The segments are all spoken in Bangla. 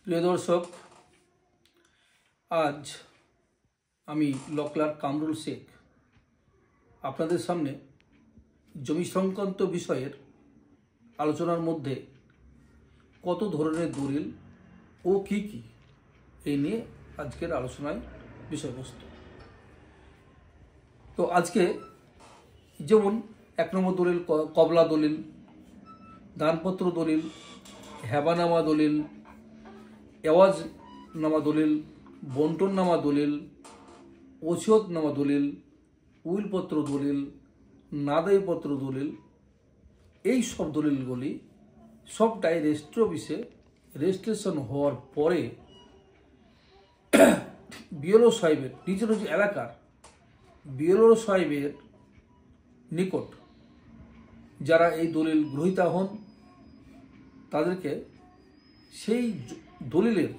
প্রিয় দর্শক, আজ আমি ল ক্লার্ক কামরুল শেখ আপনাদের সামনে জমি সংক্রান্ত বিষয়ের আলোচনার মধ্যে কত ধরনের দলিল ও কি কি এই নিয়ে আজকের আলোচনায় বিষয়বস্তু। তো আজকে যেমন 1 নম্বর দলিল কবলা দলিল, দানপত্র দলিল, হেবানামা দলিল, এওয়াজনামা দলিল, বন্টননামা দলিল, ওসিয়তনামা দলিল, উইলপত্র দলিল, নাদাইপত্র দলিল, এই সব দলিলগুলি সবটাই রেজিস্ট্রি অফিসে রেজিস্ট্রেশন হওয়ার পরে বিএলও সাহেবের নিজ নিজ এলাকার বিএলও সাহেবের নিকট যারা এই দলিল গ্রহীতা হন তাদেরকে সেই দলিলের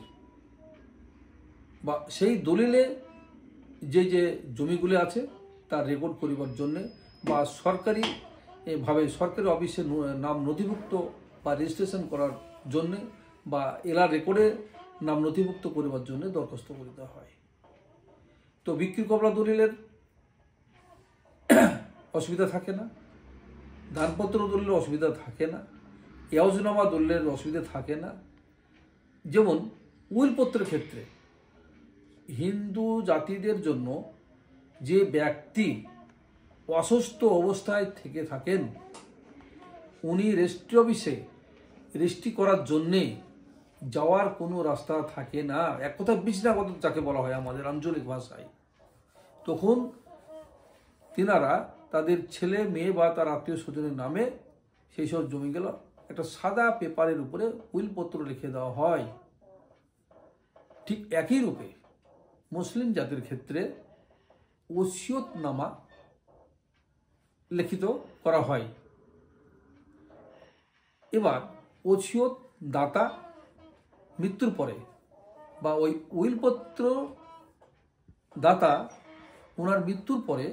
বা সেই দলিলে যে জমিগুলি আছে তার রেকর্ড করিবার জন্যে বা সরকারিভাবে সরকারি অফিসে নাম নথিভুক্ত বা রেজিস্ট্রেশন করার জন্যে বা এলার রেকর্ডে নাম নথিভুক্ত করিবার জন্য দরখাস্ত করিতে হয়। তো বিক্রি কবলা দলিলের অসুবিধা থাকে না, দানপত্র দলিলের অসুবিধা থাকে না, এওয়াজনামা দলিলের অসুবিধা থাকে না। যেমন উইলপত্রের ক্ষেত্রে হিন্দু জাতিদের জন্য যে ব্যক্তি অসুস্থ অবস্থায় থেকে থাকেন উনি রেজিস্ট্রি অফিসে রেজিস্ট্রি করার জন্যে যাওয়ার কোনো রাস্তা থাকে না, এক কথা বিছনাগত যাকে বলা হয় আমাদের আঞ্চলিক ভাষায়। তখন তিনারা তাদের ছেলে মেয়ে বা তার আত্মীয় স্বজনের নামে সেই সব জমিগুলো একটা সাদা পেপারের উপরে উইলপত্র লিখে দেওয়া হয়। ঠিক একই রূপে মুসলিম জাতির ক্ষেত্রে ওসিয়তনামা লিখিত করা হয়। এবার ওসিয়ত দাতা মৃত্যুর পরে বা ওই উইলপত্র দাতা ওনার মৃত্যুর পরে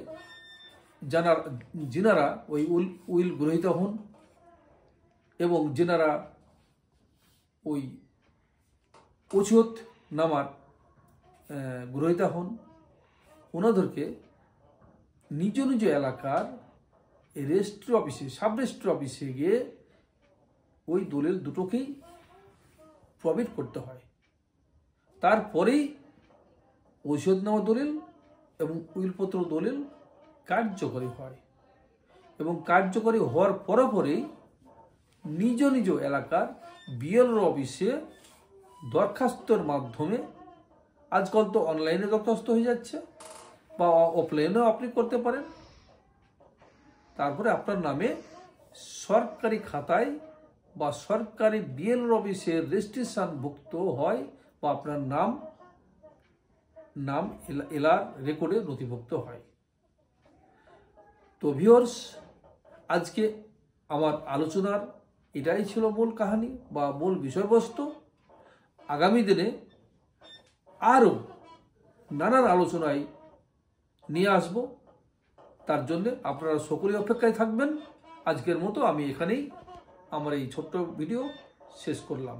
যিনারা ওই উইল গ্রহীতা হন এবং যিনারা ওই ওসিয়তনামার গ্রহীতা হন ওনাদেরকে নিজ নিজ এলাকার রেজিস্ট্রি অফিসে সাব রেজিস্ট্রি অফিসে গিয়ে ওই দলিল দুটোকেই প্রবেট করতে হয়। তারপরেই ওসিয়তনামা দলিল এবং উইলপত্র দলিল কার্যকরী হয় এবং কার্যকরী হওয়ার পরেই নিজ নিজ এলাকার বিএলও অফিসে দরখাস্তর মাধ্যমে, আজকাল তো অনলাইনে দরখাস্ত হয়ে যাচ্ছে বা অফলাইনেও আপনি করতে পারেন, তারপরে আপনার নামে সরকারি খাতায় বা সরকারি বিএলও অফিসে রেজিস্ট্রেশনভুক্ত হয় বা আপনার নাম এলার রেকর্ডে নথিভুক্ত হয়। তো ভিউয়ার্স, আজকে আমার আলোচনার এটাই ছিল মূল কাহিনী বা মূল বিষয়বস্তু। আগামী দিনে আরও নানান আলোচনায় নিয়ে আসব, তার জন্য আপনারা সকলেই অপেক্ষায় থাকবেন। আজকের মতো আমি এখানেই আমার এই ছোট্ট ভিডিও শেষ করলাম।